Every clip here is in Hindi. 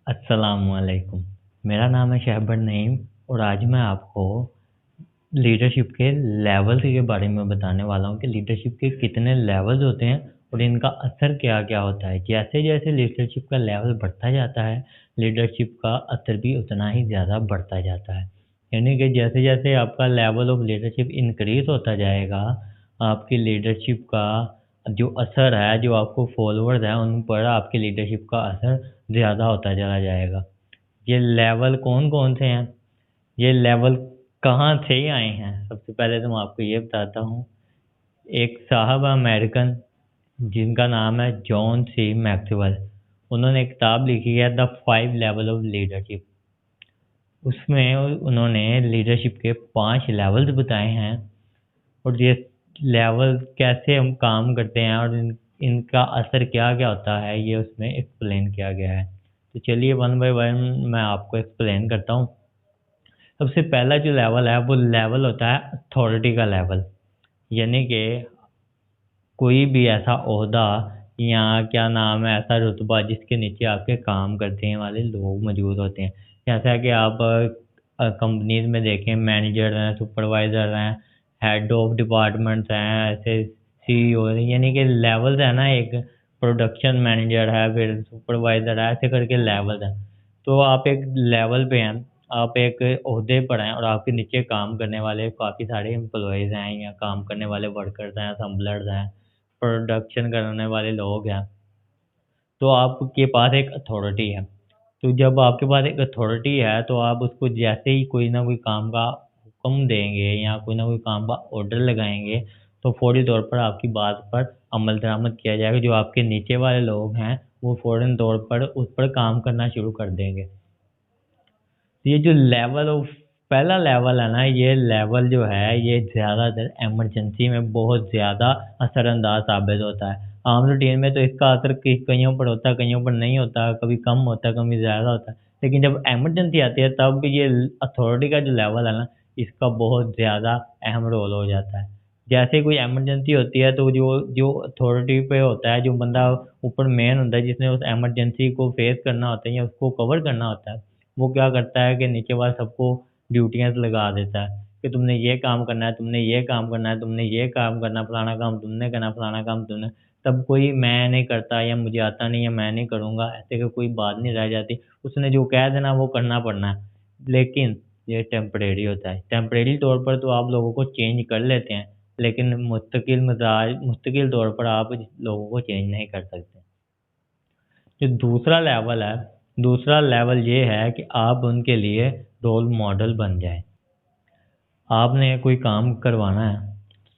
अस्सलामुअलैकुम। मेरा नाम है शहबड़ नईम और आज मैं आपको लीडरशिप के लेवल्स के बारे में बताने वाला हूँ कि लीडरशिप के कितने लेवल्स होते हैं और इनका असर क्या-क्या होता है। जैसे-जैसे लीडरशिप का लेवल बढ़ता जाता है, लीडरशिप का असर भी उतना ही ज़्यादा बढ़ता जाता है। यानी कि जैसे-जैसे आपका लेवल ऑफ लीडरशिप इंक्रीज़ होता जाएगा, आपकी लीडरशिप का जो असर है, जो आपको फॉलोवर्स हैं, उन पर आपकी लीडरशिप का असर ज़्यादा होता चला जाएगा। ये लेवल कौन-कौन से हैं? ये लेवल कहाँ से आए हैं? सबसे पहले तो मैं आपको ये बताता हूँ। एक साहब अमेरिकन जिनका नाम है जॉन सी मैक्सवेल, उन्होंने एक किताब लिखी है द 5 लेवल ऑफ लीडरशिप। उसमें उन्होंने लीडरशिप के 5 लेवल्स बताए हैं और ये लेवल कैसे हम काम करते हैं और इनका असर क्या-क्या होता है, ये उसमें एक्सप्लेन किया गया है। तो चलिए वन बाय वन मैं आपको एक्सप्लेन करता हूँ। सबसे पहला जो लेवल है वो लेवल होता है अथॉरिटी का लेवल। यानी कि कोई भी ऐसा ओहदा या क्या नाम है ऐसा रुतबा जिसके नीचे आपके काम करने वाले लोग मौजूद होते हैं। जैसा कि आप कंपनीज़ में देखें मैनेजर हैं, सुपरवाइज़र हैं, हेड ऑफ डिपार्टमेंट्स हैं, ऐसे सीईओ यानी कि लेवल्स है ना एक प्रोडक्शन मैनेजर है, फिर सुपरवाइज़र है, ऐसे करके लेवल्स हैं। तो आप एक लेवल पे हैं, आप एक ओहदे पर हैं और आपके नीचे काम करने वाले काफ़ी सारे एम्प्लॉइज़ हैं या काम करने वाले वर्कर्स हैं, असेंबलर्स हैं, प्रोडक्शन करने वाले लोग हैं। तो आपके पास एक अथॉरिटी है। तो जब आपके पास एक अथॉरिटी है तो आप उसको जैसे ही कोई ना कोई काम का हुक्म देंगे या कोई ना कोई काम का ऑर्डर लगाएँगे, तो फ़ौरी तौर पर आपकी बात पर अमल दरामद किया जाएगा। जो आपके नीचे वाले लोग हैं, वो फ़ौरन तौर पर उस पर काम करना शुरू कर देंगे। ये जो लेवल ऑफ पहला लेवल है ना, ये लेवल जो है, ये ज़्यादातर इमरजेंसी में बहुत ज़्यादा असरअंदाज साबित होता है। आम रूटीन में तो इसका असर कईयों पर होता है, कईयों पर नहीं होता, कभी कम होता है, कभी ज़्यादा होता है। लेकिन जब इमरजेंसी आती है, तब ये अथॉरिटी का जो लेवल है ना, इसका बहुत ज़्यादा अहम रोल हो जाता है। जैसे ही कोई इमरजेंसी होती है, तो जो जो अथॉरिटी पे होता है, जो बंदा ऊपर मेन होता है, जिसने उस इमरजेंसी को फेस करना होता है या उसको कवर करना होता है, वो क्या करता है कि नीचे वाले सबको ड्यूटियाँ लगा देता है कि तुमने ये काम करना है, तुमने ये काम करना है, तुमने ये काम करना है, फलाना काम तुमने करना है, फलाना काम तुमने। तब कोई मैं नहीं करता या मुझे आता नहीं है, मैं नहीं करूँगा, ऐसे की कोई बात नहीं रह जाती। उसने जो कह देना वो करना पड़ना है। लेकिन ये टेम्परेरी होता है। टेम्परेरी तौर पर तो आप लोगों को चेंज कर लेते हैं, लेकिन मुस्तकिल मिज़ाज मुस्तकिल तौर पर आप लोगों को चेंज नहीं कर सकते। जो दूसरा लेवल ये है कि आप उनके लिए रोल मॉडल बन जाएँ। आपने कोई काम करवाना है,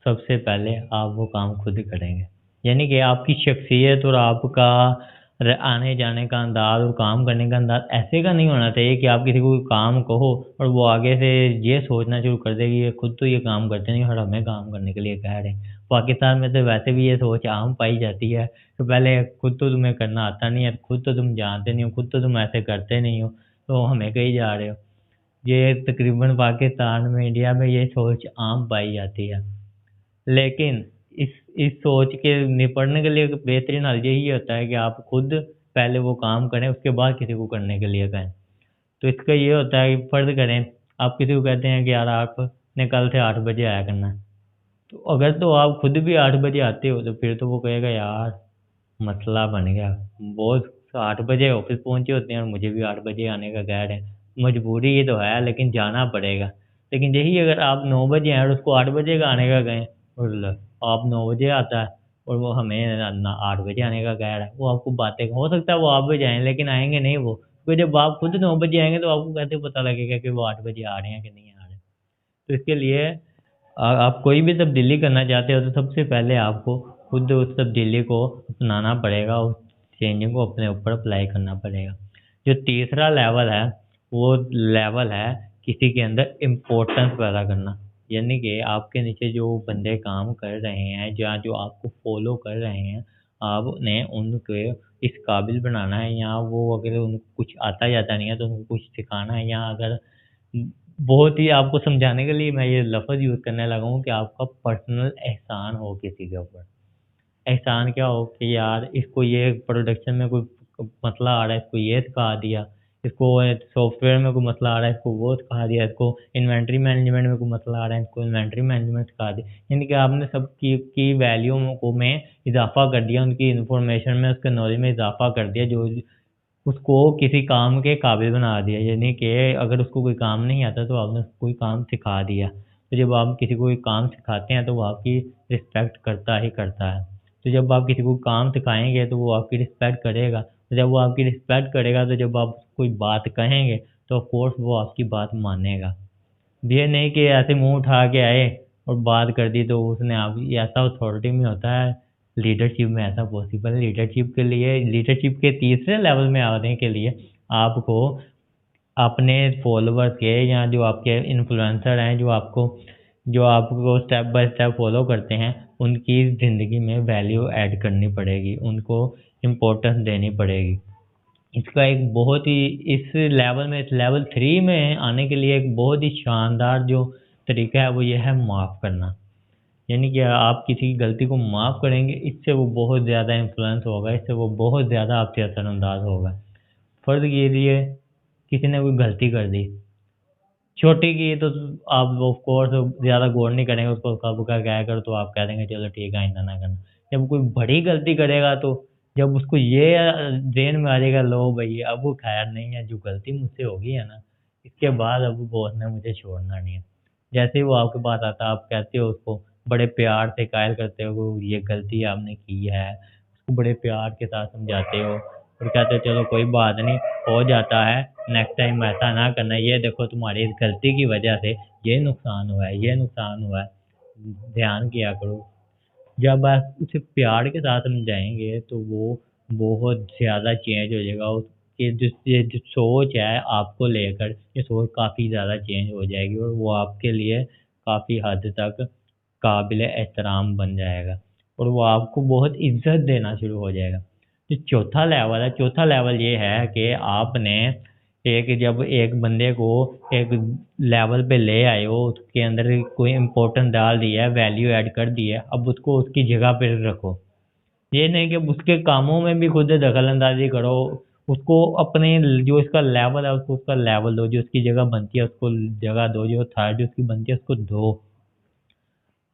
सबसे पहले आप वो काम खुद करेंगे। यानी कि आपकी शख्सियत और आपका आने-जाने का अंदाज़ और काम करने का अंदाज़ ऐसे का नहीं होना चाहिए कि आप किसी को कोई काम कहो और वो आगे से ये सोचना शुरू कर दे कि ये खुद तो ये काम करते नहीं और हमें काम करने के लिए कह रहे हैं। पाकिस्तान में तो वैसे भी ये सोच आम पाई जाती है कि पहले खुद तो तुम्हें करना आता नहीं है, खुद तो तुम जानते नहीं हो, खुद तो तुम ऐसे करते नहीं हो, तो हमें कही जा रहे हो। ये तकरीबन पाकिस्तान में, इंडिया में ये सोच आम पाई जाती है। लेकिन इस सोच के निपटने के लिए एक बेहतरीन हल यही होता है कि आप खुद पहले वो काम करें, उसके बाद किसी को करने के लिए कहें। तो इसका ये होता है कि फ़र्ज़ करें, आप किसी को कहते हैं कि यार आपने कल से 8 बजे आया करना है। तो अगर तो आप खुद भी 8 बजे आते हो, तो फिर तो वो कहेगा यार मसला बन गया। बॉस 8 बजे ऑफ़िस पहुँचे होते हैं और मुझे भी 8 बजे आने का कह रहे हैं। मजबूरी ही तो है लेकिन जाना पड़ेगा। लेकिन यही अगर आप 9 बजे आएँ और उसको 8 बजे का आने का कहें और आप 9 बजे आता है और वो हमें 8 बजे आने का कह रहा है। वो आपको बातें हो सकता है वो आप भी जाएँ लेकिन आएँगे नहीं वो। फिर जब आप खुद 9 बजे आएँगे तो आपको कैसे पता लगेगा कि वो 8 बजे आ रहे हैं कि नहीं आ रहे हैं। तो इसके लिए आप कोई भी तब्दीली करना चाहते हो तो सबसे पहले आपको खुद उस तब्दीली को अपनाना पड़ेगा, उस चेंजिंग को अपने ऊपर अप्लाई करना पड़ेगा। जो तीसरा लेवल है, वो लेवल है किसी के अंदर इम्पोर्टेंस पैदा करना। यानी कि आपके नीचे जो बंदे काम कर रहे हैं या जो आपको फ़ॉलो कर रहे हैं, आपने उनको इस काबिल बनाना है या वो अगर उनको कुछ आता-जाता नहीं है तो उनको कुछ सिखाना है या अगर बहुत ही आपको समझाने के लिए मैं ये लफ़्ज़ यूज़ करने लगा हूँ कि आपका पर्सनल एहसान हो किसी के ऊपर। एहसान क्या हो कि यार इसको ये प्रोडक्शन में कोई मसला आ रहा है, इसको ये सिखा दिया इसको सॉफ्टवेयर में कोई मसला आ रहा है, इसको वो सिखा दिया, इसको इन्वेंट्री मैनेजमेंट में कोई मसला आ रहा है, इसको इन्वेंट्री मैनेजमेंट सिखा दिया। यानी कि आपने सब की वैल्यू को में इजाफा कर दिया, उनकी इन्फॉर्मेशन में, उसके नॉलेज में इजाफा कर दिया, जो उसको किसी काम के काबिल बना दिया। यानी कि अगर उसको कोई काम नहीं आता तो आपने उसको कोई काम सिखा दिया। तो जब आप किसी को कोई काम सिखाते हैं तो वो आपकी रिस्पेक्ट करता ही करता है। तो जब आप किसी को काम सिखाएँगे तो वो आपकी रिस्पेक्ट करेगा। तो जब वो आपकी रिस्पेक्ट करेगा तो जब आप कोई बात कहेंगे तो ऑफ कोर्स वो आपकी बात मानेगा। ये नहीं कि ऐसे मुँह उठा के आए और बात कर दी तो उसने आप, ये ऐसा अथॉरिटी में होता है, लीडरशिप में ऐसा पॉसिबल है। लीडरशिप के लिए, लीडरशिप के तीसरे लेवल में आने के लिए आपको अपने फॉलोवर्स के या जो आपके इन्फ्लुएंसर हैं, जो आपको स्टेप बाय स्टेप फॉलो करते हैं, उनकी ज़िंदगी में वैल्यू ऐड करनी पड़ेगी, उनको इम्पोर्टेंस देनी पड़ेगी। इसका एक बहुत ही, इस लेवल में, इस लेवल 3 में आने के लिए एक बहुत ही शानदार जो तरीका है वो ये है माफ़ करना। यानी कि आप किसी की गलती को माफ़ करेंगे, इससे वो बहुत ज़्यादा इन्फ्लुएंस होगा, इससे वो बहुत ज़्यादा आपसे असरअंदाज होगा। फ़र्ज़ कीजिए किसी ने कोई गलती कर दी, छोटी की तो आप ऑफ कोर्स ज़्यादा गौर नहीं करेंगे, उसको कब का क्या करो तो आप कह देंगे चलो ठीक है आइंदा ना करना। जब कोई बड़ी गलती करेगा तो जब उसको ये ज़हन में आ जाएगा, लो भई अब वो खैर नहीं है, जो गलती मुझसे हो गई है ना, इसके बाद अब बॉस ने मुझे छोड़ना नहीं है। जैसे ही वो आपके पास आता है, आप कहते हो उसको, बड़े प्यार से कायल करते हो, ये गलती आपने की है, उसको बड़े प्यार के साथ समझाते हो और कहते हो चलो कोई बात नहीं, हो जाता है, नेक्स्ट टाइम ऐसा ना करना, ये देखो तुम्हारी इस गलती की वजह से ये नुकसान हुआ है, ये नुकसान हुआ है, ध्यान किया करो। जब आप उसे प्यार के साथ समझाएँगे तो वो बहुत ज़्यादा चेंज हो जाएगा, उसकी ये जो सोच है आपको लेकर, ये सोच काफ़ी ज़्यादा चेंज हो जाएगी और वो आपके लिए काफ़ी हद तक काबिल एहतराम बन जाएगा और वो आपको बहुत इज़्ज़त देना शुरू हो जाएगा। जो चौथा लेवल है, चौथा लेवल ये है कि आपने जब एक बंदे को एक लेवल पे ले आए हो, उसके अंदर कोई इम्पोर्टेंस डाल दिया है, वैल्यू ऐड कर दी है, अब उसको उसकी जगह पे रखो। ये नहीं कि उसके कामों में भी खुद दखल-अंदाज़ी करो, उसको अपने जो इसका लेवल है उसको उसका लेवल दो, जो उसकी जगह बनती है उसको जगह दो, जो अथॉरिटी उसकी बनती है उसको दो।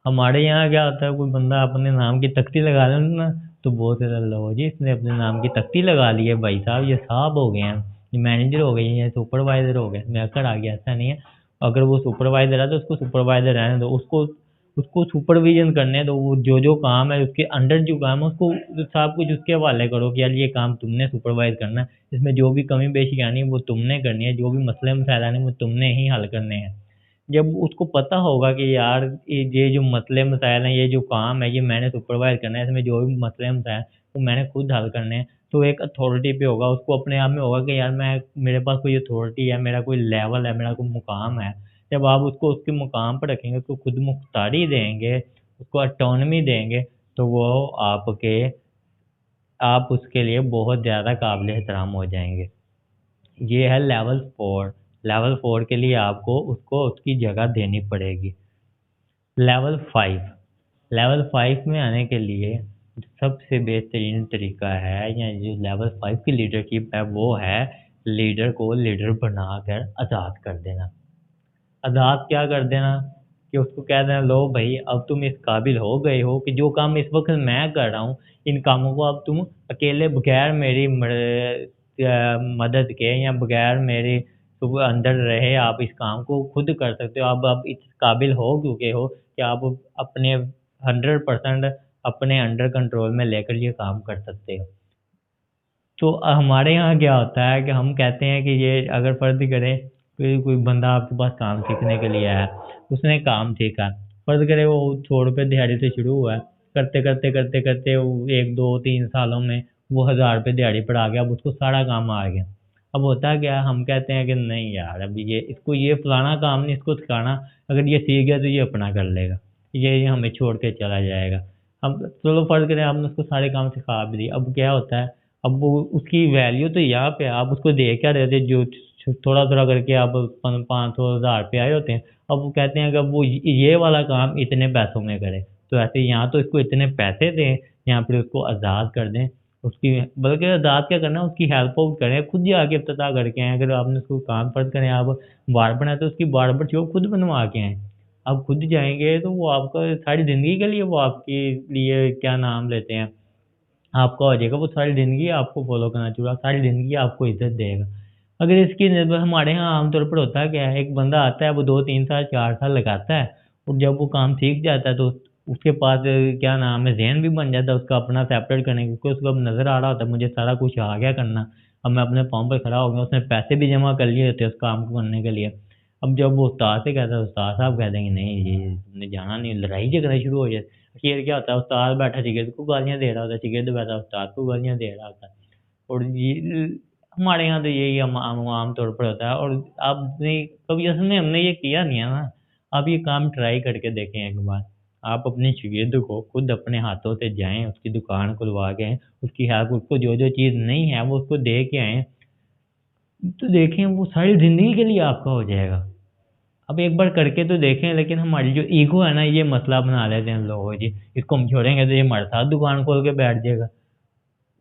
हमारे यहाँ क्या होता है, कोई बंदा अपने नाम की तख्ती लगा ले ना, तो बोलते हैं लो जी इसने अपने नाम की तख्ती लगा ली है भाई साहब, ये साहब हो गए हैं, ये मैनेजर हो गए हैं, ये सुपरवाइज़र हो गए, नौकर आ गया, ऐसा नहीं है। अगर वो सुपरवाइज़र है तो उसको सुपरवाइज़र रहने दो, उसको उसको सुपरविज़न करने दो, वो जो काम है उसके अंडर जो काम है उसको सब कुछ उसके हवाले करो कि यार ये काम तुमने सुपरवाइज़ करना है, इसमें जो भी कमी पेशी आनी है वो तुमने करनी है, जो भी मसले मसाइल आने हैं वो तुमने ही हल करने हैं। जब उसको पता होगा कि यार ये जो मसले मसाइल हैं, ये जो काम है, ये मैंने सुपरवाइज़ करना है, इसमें जो भी मसले मसाइल हैं, वो मैंने खुद हल करने हैं। तो एक अथॉरिटी पे होगा, उसको अपने आप में होगा कि यार मैं, मेरे पास कोई अथॉरिटी है, मेरा कोई लेवल है, मेरा कोई मुकाम है। जब आप उसको उसके मुकाम पर रखेंगे, उसको खुद मुख्तारी देंगे, उसको ऑटोनॉमी देंगे, तो वो आपके आप उसके लिए बहुत ज़्यादा काबिल एहतराम हो जाएँगे। ये है लेवल 4। लेवल 4 के लिए आपको उसको उसकी जगह देनी पड़ेगी। लेवल 5, लेवल 5 में आने के लिए सबसे बेहतरीन तरीका है, या जो लेवल 5 की लीडरशिप है वो है लीडर को लीडर बनाकर आज़ाद कर देना। आज़ाद क्या कर देना कि उसको कह देना, लो भई अब तुम इस काबिल हो गए हो कि जो काम इस वक़्त मैं कर रहा हूँ, इन कामों को अब तुम अकेले बगैर मेरी मदद के या बगैर मेरे अंदर रहे आप इस काम को खुद कर सकते हो। अब आप इस काबिल हो चुके हो कि आप अपने 100% अपने अंडर कंट्रोल में लेकर ये काम कर सकते हो। तो हमारे यहाँ क्या होता है कि हम कहते हैं कि ये अगर फ़र्ज़ करें कि कोई बंदा आपके पास काम सीखने के लिए आया, उसने काम सीखा, फ़र्ज़ करें वो 100 रुपए दिहाड़ी से शुरू हुआ है, करते-करते वो 1, 2, 3 सालों में वो 1000 रुपए दिहाड़ी पर आ गया, अब उसको सारा काम आ गया। अब होता क्या है, हम कहते हैं कि नहीं यार अभी ये इसको ये फलाना काम नहीं इसको सिखाना, अगर ये सीख गया तो ये अपना कर लेगा, ये हमें छोड़ के चला जाएगा। हम चलो फ़र्ज़ करें आपने उसको सारे काम सिखा भी दिए, अब क्या होता है, अब वो उसकी वैल्यू तो यहाँ पे है, आप उसको दे क्या रहे थे, जो थोड़ा-थोड़ा करके आप 500 हज़ार रुपए आए होते हैं। अब वो कहते हैं कि अब वो ये वाला काम इतने पैसों में करे। तो ऐसे यहाँ तो इसको इतने पैसे दें, या फिर उसको आज़ाद कर दें, उसकी बल्कि आज़ाद क्या करना है, उसकी हेल्प आउट करें, खुद जाके इफ्तिताह करके आएँ। अगर आपने उसको काम फ़र्ज़ करें, आप बार्बर हैं तो उसकी बार्बर शॉप खुद बनवा के आएँ। आप खुद जाएँगे तो वो आपका सारी ज़िंदगी के लिए वो आपके लिए क्या नाम लेते हैं, आपका हो जाएगा, वो सारी ज़िंदगी आपको फ़ॉलो करना चाहिए, सारी ज़िंदगी आपको इज़्ज़त देगा। अगर इसकी निर्भर हमारे यहाँ आम तौर पर होता क्या है, एक बंदा आता है, वो 2-3 साल, 4 साल लगाता है और जब वो काम सीख जाता है तो उसके पास क्या नाम है, ज़हन भी बन जाता है उसका अपना सेपरेट करने का, क्योंकि उसको अब नज़र आ रहा होता है मुझे सारा कुछ आ गया करना, अब मैं अपने पाँव पे खड़ा हो गया, उसने पैसे भी जमा कर लिए होते हैं उस काम को करने के लिए। अब जब वो उस्ताद से कहता है, उस्ताद साहब कह देंगे नहीं ये तुमने जाना नहीं, लड़ाई झगड़ा शुरू हो जाए। फिर क्या होता है, उस्ताद बैठा शागिर्द को गालियाँ दे रहा होता है, शागिर्द बैठा उस्ताद को गालियाँ दे रहा होता है। और ये हमारे यहाँ तो यही आम तौर पर होता है। और आपने कभी असल में हमने ये किया नहीं है ना, आप ये काम ट्राई करके देखें एक बार। आप अपने शागिर्द को खुद अपने हाथों से जाएँ, उसकी दुकान खुलवा के आएँ, उसकी हेल्प उसको जो-जो चीज़ नहीं है वो उसको दे के आएँ, तो देखें वो सारी ज़िंदगी के लिए आपका हो जाएगा। अब एक बार करके तो देखें, लेकिन हमारी जो ईगो है ना, ये मसला बना लेते हैं हम लोग जी, इसको हम छोड़ेंगे तो ये हमारे साथ दुकान खोल के बैठ जाएगा।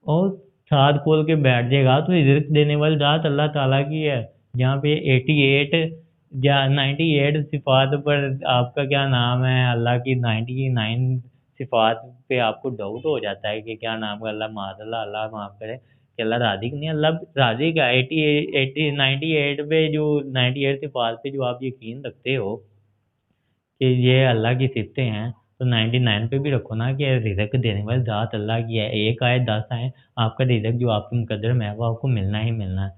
और साथ खोल के बैठ जाएगा तो रिज़्क देने वाली ज़ात अल्लाह ताला की है। जहाँ पे 88 या 98 सिफ़ात पर आपका क्या नाम है, अल्लाह की 99 सिफ़ात पे आपको डाउट हो जाता है कि क्या नाम है, अल्लाह माज़अल्लाह, अल्लाह माफ़ करे कि अल्लाह राज़िक नहीं है, अल्लाह राज़िक है। 80 98 पे जो 98 सिफ़ात पे जो आप यकीन रखते हो कि ये अल्लाह की सिफ़तें हैं, तो 99 पे भी रखो ना कि रिज़्क देने वाली ज़ात अल्लाह की है। 1 आए 10 आए, आपका रिज़्क जो आपके मुक़द्दर में है, वो आपको मिलना ही मिलना है।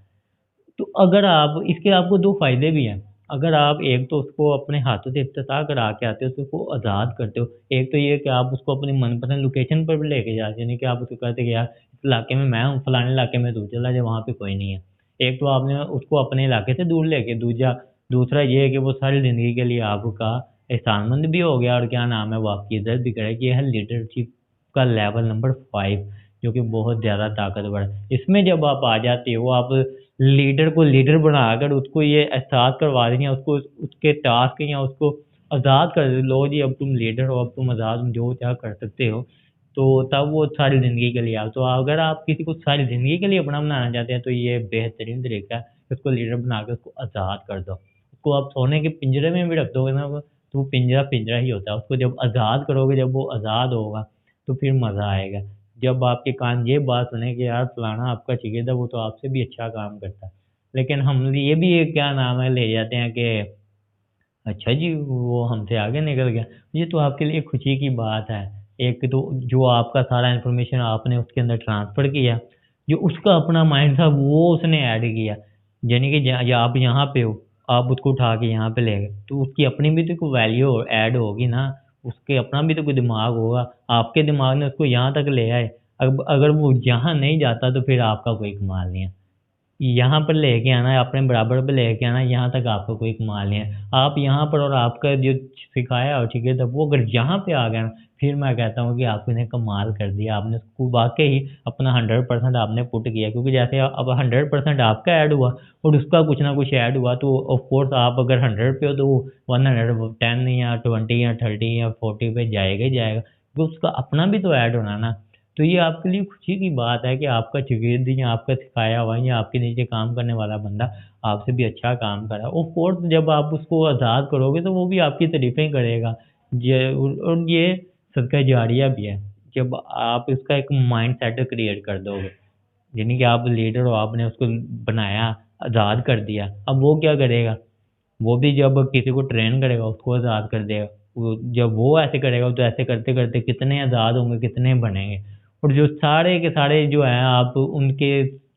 तो अगर आप इसके आपको 2 फ़ायदे भी हैं। अगर आप एक तो उसको अपने हाथों से इफ्तिताह करा के आते हो, तो उसको आज़ाद करते हो। एक तो ये कि आप उसको अपनी मनपसंद लोकेशन पर भी लेके जाते हो, यानी कि आप उसको कहते हो कि यार इस इलाके में मैं हूँ, फलाने इलाके में तू चला जा, वहाँ पे कोई नहीं है। एक तो आपने उसको अपने इलाके से दूर लेके दूसरा ये है कि वो सारी ज़िंदगी के लिए आपका एहसानमंद भी हो गया और क्या नाम है, वो आपकी इज़्ज़त भी करेगा। ये है लीडरशिप का लेवल नंबर 5, जो कि बहुत ज़्यादा ताकतवर है। इसमें जब आप आ जाते हो, आप लीडर को लीडर बनाकर उसको ये एहसास करवा देंगे, उसको उसके टास्क या उसको आज़ाद कर लो जी, अब तुम लीडर हो, अब तुम आज़ाद हो, जो चाहे कर सकते हो। तो तब वो सारी ज़िंदगी के लिए आप तो अगर आप किसी को सारी ज़िंदगी के लिए अपना बनाना चाहते हैं, तो ये बेहतरीन तरीका है, उसको लीडर बना के उसको आज़ाद कर दो। उसको आप सोने के पिंजरे में भी रख दोगे ना, वो तो वो पिंजरा पिंजरा ही होता है। उसको जब आज़ाद करोगे, जब वो आज़ाद होगा, तो फिर मज़ा आएगा। जब आपके कान ये बात सुने कि यार फलाना आपका शागिर्द है, वो तो आपसे भी अच्छा काम करता है। लेकिन हम ये भी एक क्या नाम है ले जाते हैं कि अच्छा जी, वो हमसे आगे निकल गया। ये तो आपके लिए खुशी की बात है। एक तो जो आपका सारा इन्फॉर्मेशन आपने उसके अंदर ट्रांसफ़र किया, जो उसका अपना माइंड था वो उसने ऐड किया। यानी कि ज या आप यहाँ पे हो, आप उसको उठा के यहाँ पे ले गए, तो उसकी अपनी भी तो कोई वैल्यू ऐड होगी ना, उसके अपना भी तो कोई दिमाग होगा। आपके दिमाग ने उसको यहाँ तक ले आए, अब अगर वो यहाँ नहीं जाता तो फिर आपका कोई कमाल नहीं है। यहाँ पर लेके आना है, अपने बराबर पे लेके आना है, यहाँ तक आपका कोई कमाल नहीं है। आप यहाँ पर और आपका जो सिखाया हो ठीक है, तब वो अगर यहाँ पे आ गया ना, फिर मैं कहता हूँ कि आपने कमाल कर दिया। आपने उसको वाक़ई अपना 100% आपने पुट किया, क्योंकि जैसे अब 100% आपका ऐड हुआ और उसका कुछ ना कुछ ऐड हुआ, तो ऑफ़ कोर्स आप अगर 100 पे हो तो वो 110 या 20 या 30 या 40 पे जाएगा ही जाएगा। तो उसका अपना भी तो ऐड होना ना। तो ये आपके लिए खुशी की बात है कि आपका शागिर्द या आपका सिखाया हुआ या आपके नीचे काम करने वाला बंदा आपसे भी अच्छा काम कर रहा है। ऑफ़ कोर्स जब आप उसको आज़ाद करोगे तो वो भी आपकी तारीफ़ें करेगा। ये और ये सदका जारिया भी है। जब आप इसका एक माइंडसेट क्रिएट कर दोगे, यानी कि आप लीडर हो, आपने उसको बनाया, आज़ाद कर दिया। अब वो क्या करेगा? वो भी जब किसी को ट्रेन करेगा, उसको आज़ाद कर देगा। वो जब वो ऐसे करेगा, तो ऐसे करते-करते कितने आज़ाद होंगे, कितने बनेंगे। और जो सारे के सारे जो हैं, आप उनके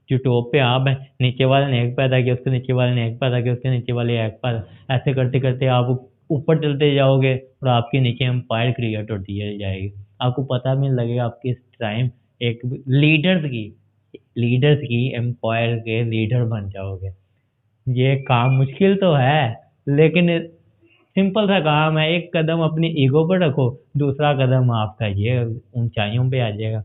जो टॉप पे आप हैं, नीचे वाले ने एक पैदा किया, उसके नीचे वाले ने एक पैदा किया, उसके नीचे वाले एक पैदा, ऐसे करते-करते आप ऊपर चलते जाओगे और आपके नीचे एम्पायर क्रिएट होती है जाएगी। आपको पता भी नहीं लगेगा आप किस टाइम एक लीडर्स की एम्पायर के लीडर बन जाओगे। ये काम मुश्किल तो है, लेकिन सिंपल सा काम है, एक कदम अपनी ईगो पर रखो, दूसरा कदम आपका ये ऊँचाइयों पे आ जाएगा।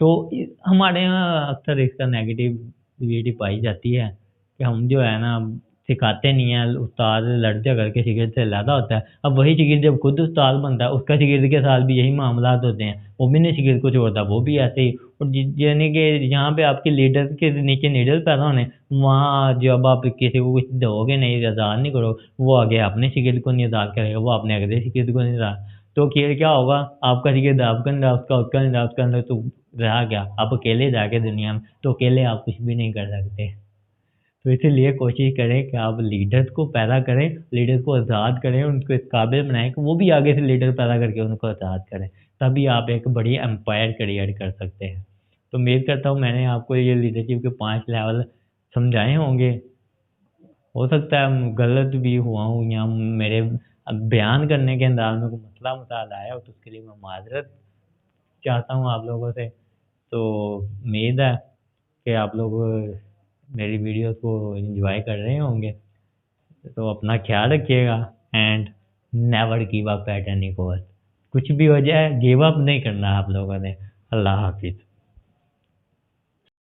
तो हमारे यहाँ अक्सर इसका नेगेटिविटी पाई जाती है कि हम जो है ना, सिखाते नहीं हैं, उस्ताद लड़ झगड़ के शागिर्द से ज़्यादा होता है। अब वही शागिर्द जब खुद उस्ताद बनता है, उसका शागिर्द के साथ भी यही मामलात होते हैं, वो भी नहीं शागिर्द को छोड़ता, वो भी ऐसे ही। और यानी कि यहाँ पे आपके लीडर के नीचे नीडर पैदा होने, वहाँ जब आप किसी को कुछ दोगे नहीं, आज़ाद नहीं करोगे, वो आगे अपने शागिर्द को नहीं आज़ाद करेगा, वो अपने अगले शागिर्द को नहीं आज़ाद, तो क्या होगा, आपका शागिर्द आपका नहीं रहा, उसका नहीं रहा, उसका नहीं रहा, तो रहा क्या, आप अकेले जाके दुनिया में, तो अकेले आप कुछ भी नहीं कर सकते। तो इसीलिए कोशिश करें कि आप लीडर्स को पैदा करें, लीडर्स को आज़ाद करें, उनको इस काबिल बनाएं कि वो भी आगे से लीडर पैदा करके उनको आज़ाद करें, तभी आप एक बड़ी एम्पायर क्रिएट कर सकते हैं। तो उम्मीद करता हूँ मैंने आपको ये लीडरशिप के 5 लेवल समझाए होंगे। हो सकता है गलत भी हुआ हूँ या मेरे बयान करने के अंदाज में कोई मसला मसाला आया हो, तो उसके लिए मैं माजरत चाहता हूँ आप लोगों से। तो उम्मीद है कि आप लोग मेरी वीडियोस को एंजॉय कर रहे होंगे। तो अपना ख्याल रखिएगा and never give up at any cost. कुछ भी हो जाए गिव अप नहीं करना आप लोगों ने। अल्लाह हाफिज़।